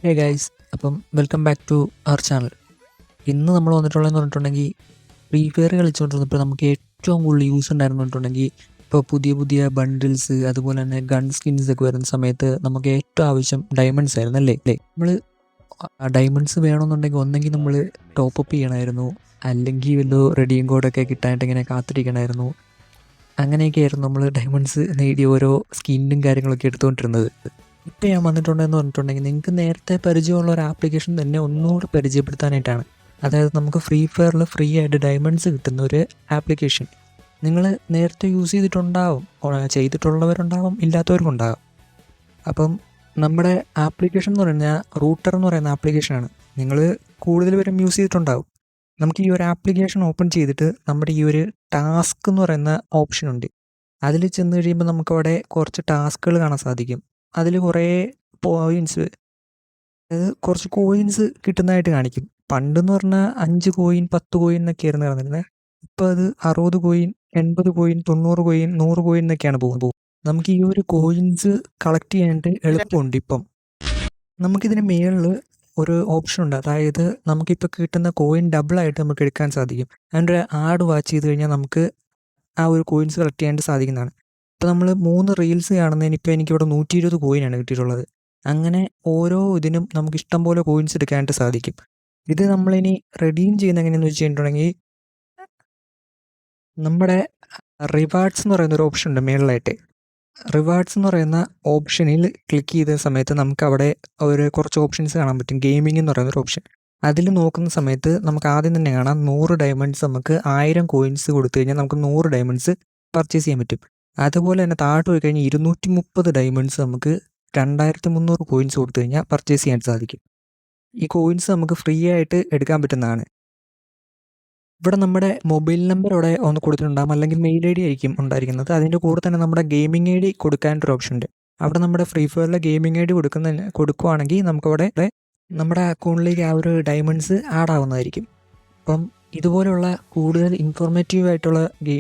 ഹേ guys, അപ്പം welcome back to our channel. ഇന്ന് നമ്മൾ വന്നിട്ടുള്ളതെന്ന് പറഞ്ഞിട്ടുണ്ടെങ്കിൽ ഫ്രീ ഫയർ കളിച്ചുകൊണ്ടിരുന്നപ്പോൾ നമുക്ക് ഏറ്റവും കൂടുതൽ യൂസ് ഉണ്ടായിരുന്നു പറഞ്ഞിട്ടുണ്ടെങ്കിൽ ഇപ്പോൾ പുതിയ പുതിയ ബണ്ടിൽസ് അതുപോലെ തന്നെ ഗൺ സ്കിൻസ് ഒക്കെ വരുന്ന സമയത്ത് നമുക്ക് ഏറ്റവും ആവശ്യം ഡയമണ്ട്സ് ആയിരുന്നു അല്ലേ. നമ്മൾ ഡയമണ്ട്സ് വേണമെന്നുണ്ടെങ്കിൽ ഒന്നെങ്കിൽ നമ്മൾ ടോപ്പപ്പ് ചെയ്യണമായിരുന്നു, അല്ലെങ്കിൽ വല്ല റെഡിയും കോഡൊക്കെ കിട്ടാനായിട്ട് ഇങ്ങനെ കാത്തിരിക്കണമായിരുന്നു. അങ്ങനെയൊക്കെ ആയിരുന്നു നമ്മൾ ഡയമണ്ട്സ് നേടിയ ഓരോ സ്കിന്നും കാര്യങ്ങളൊക്കെ എടുത്തുകൊണ്ടിരുന്നത്. ഇപ്പോൾ ഞാൻ വന്നിട്ടുണ്ടെന്ന് പറഞ്ഞിട്ടുണ്ടെങ്കിൽ നിങ്ങൾക്ക് നേരത്തെ പരിചയമുള്ള ഒരു ആപ്ലിക്കേഷൻ തന്നെ ഒന്നുകൂടി പരിചയപ്പെടുത്താനായിട്ടാണ്. അതായത് നമുക്ക് ഫ്രീ ഫയറിൽ ഫ്രീ ആയിട്ട് ഡയമണ്ട്സ് കിട്ടുന്ന ഒരു ആപ്ലിക്കേഷൻ. നിങ്ങൾ നേരത്തെ യൂസ് ചെയ്തിട്ടുണ്ടാവും, ചെയ്തിട്ടുള്ളവരുണ്ടാവും, ഇല്ലാത്തവർക്കുണ്ടാകും. അപ്പം നമ്മുടെ ആപ്ലിക്കേഷൻ എന്ന് പറഞ്ഞാൽ റൂട്ടർ എന്ന് പറയുന്ന ആപ്ലിക്കേഷനാണ്. നിങ്ങൾ കൂടുതൽ പേരും യൂസ് ചെയ്തിട്ടുണ്ടാവും. നമുക്ക് ഈ ഒരു ആപ്ലിക്കേഷൻ ഓപ്പൺ ചെയ്തിട്ട് നമ്മുടെ ഈ ഒരു ടാസ്ക് എന്ന് പറയുന്ന ഓപ്ഷനുണ്ട്. അതിൽ ചെന്ന് കഴിയുമ്പോൾ നമുക്കവിടെ കുറച്ച് ടാസ്കുകൾ കാണാൻ സാധിക്കും. അതിൽ കുറേ പോയിൻറ്റ്സ്, അതായത് കുറച്ച് കോയിൻസ് കിട്ടുന്നതായിട്ട് കാണിക്കും. പണ്ടെന്ന് പറഞ്ഞാൽ 5 കോയിൻ 10 കോയിൻ എന്നൊക്കെയായിരുന്നു നടന്നിരുന്നത്. ഇപ്പോൾ അത് 60 കോയിൻ 80 കോയിൻ 90 കോയിൻ 100 കോയിൻ എന്നൊക്കെയാണ് പോകുന്നത്. നമുക്ക് ഈ ഒരു കോയിൻസ് കളക്ട് ചെയ്യാനായിട്ട് എളുപ്പമുണ്ട്. ഇപ്പം നമുക്കിതിന് മേളിൽ ഒരു ഓപ്ഷൻ ഉണ്ട്. അതായത് നമുക്കിപ്പോൾ കിട്ടുന്ന കോയിൻ ഡബിളായിട്ട് നമുക്ക് എടുക്കാൻ സാധിക്കും. അതിൻ്റെ ഒരു ആഡ് വാച്ച് ചെയ്ത് കഴിഞ്ഞാൽ നമുക്ക് ആ ഒരു കോയിൻസ് കളക്ട് ചെയ്യാനായിട്ട് സാധിക്കുന്നതാണ്. ഇപ്പോൾ നമ്മൾ 3 റീൽസ് കാണുന്നതിന് ഇപ്പോൾ എനിക്കിവിടെ 120 കോയിനാണ് കിട്ടിയിട്ടുള്ളത്. അങ്ങനെ ഓരോ ഇതിനും നമുക്ക് ഇഷ്ടം പോലെ കോയിൻസ് എടുക്കാനായിട്ട് സാധിക്കും. ഇത് നമ്മളിനി റെഡീം ചെയ്യുന്ന എങ്ങനെയാണെന്ന് വെച്ച് കഴിഞ്ഞിട്ടുണ്ടെങ്കിൽ നമ്മുടെ റിവാർഡ്സ് എന്ന് പറയുന്ന ഒരു ഓപ്ഷൻ ഉണ്ട് മേളിലായിട്ട്. റിവാർഡ്സ് എന്ന് പറയുന്ന ഓപ്ഷനിൽ ക്ലിക്ക് ചെയ്ത സമയത്ത് നമുക്ക് അവിടെ കുറച്ച് ഓപ്ഷൻസ് കാണാൻ പറ്റും. ഗെയിമിംഗ് എന്ന് പറയുന്ന ഒരു ഓപ്ഷൻ. അതിൽ നോക്കുന്ന സമയത്ത് നമുക്ക് ആദ്യം തന്നെ കാണാം 100 ഡയമണ്ട്സ് നമുക്ക് 1000 കോയിൻസ് കൊടുത്തു കഴിഞ്ഞാൽ നമുക്ക് 100 ഡയമണ്ട്സ് പർച്ചേസ് ചെയ്യാൻ പറ്റും. അതുപോലെ തന്നെ താഴോട്ട് പോയി കഴിഞ്ഞാൽ 230 ഡയമണ്ട്സ് നമുക്ക് 2300 കോയിൻസ് കൊടുത്തു കഴിഞ്ഞാൽ പർച്ചേസ് ചെയ്യാൻ സാധിക്കും. ഈ കോയിൻസ് നമുക്ക് ഫ്രീ ആയിട്ട് എടുക്കാൻ പറ്റുന്നതാണ്. ഇവിടെ നമ്മുടെ മൊബൈൽ നമ്പർ അവിടെ ഒന്ന് കൊടുത്തിട്ടുണ്ടാകും, അല്ലെങ്കിൽ മെയിൽ ഐ ഡി ആയിരിക്കും ഉണ്ടായിരിക്കുന്നത്. അതിൻ്റെ കൂടെ തന്നെ നമ്മുടെ ഗെയിമിംഗ് ഐ ഡി കൊടുക്കാനൊരു ഓപ്ഷൻ ഉണ്ട്. അവിടെ നമ്മുടെ ഫ്രീ ഫയറിലെ ഗെയിമിംഗ് ഐ ഡി കൊടുക്കുകയാണെങ്കിൽ നമുക്കവിടെ നമ്മുടെ അക്കൗണ്ടിലേക്ക് ആ ഒരു ഡയമണ്ട്സ് ആഡ് ആവുന്നതായിരിക്കും. അപ്പം ഇതുപോലുള്ള കൂടുതൽ ഇൻഫോർമേറ്റീവ് ആയിട്ടുള്ള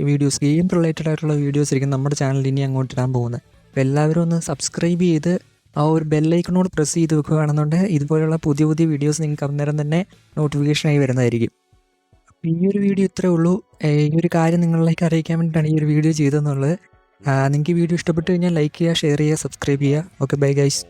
വീഡിയോസ്, ഗെയിം റിലേറ്റഡ് ആയിട്ടുള്ള വീഡിയോസ് ആയിരിക്കും നമ്മുടെ ചാനലിൽ ഇനി അങ്ങോട്ട് ഇടാൻ പോകുന്നത്. അപ്പോൾ എല്ലാവരും ഒന്ന് സബ്സ്ക്രൈബ് ചെയ്ത് ആ ഒരു ബെല്ലൈക്കണോട് പ്രസ് ചെയ്ത് വെക്കുകയാണെന്നുണ്ടെങ്കിൽ ഇതുപോലുള്ള പുതിയ പുതിയ വീഡിയോസ് നിങ്ങൾക്ക് അന്നേരം തന്നെ നോട്ടിഫിക്കേഷനായി വരുന്നതായിരിക്കും. അപ്പോൾ ഈ ഒരു വീഡിയോ ഇത്രേ ഉള്ളൂ. ഈ ഒരു കാര്യം നിങ്ങളിലേക്ക് അറിയിക്കാൻ വേണ്ടിയിട്ടാണ് ഈ ഒരു വീഡിയോ ചെയ്തതെന്നുള്ളത്. നിങ്ങൾക്ക് ഈ വീഡിയോ ഇഷ്ടപ്പെട്ട് കഴിഞ്ഞാൽ ലൈക്ക് ചെയ്യുക, ഷെയർ ചെയ്യുക, സബ്സ്ക്രൈബ് ചെയ്യുക. Okay, bye guys.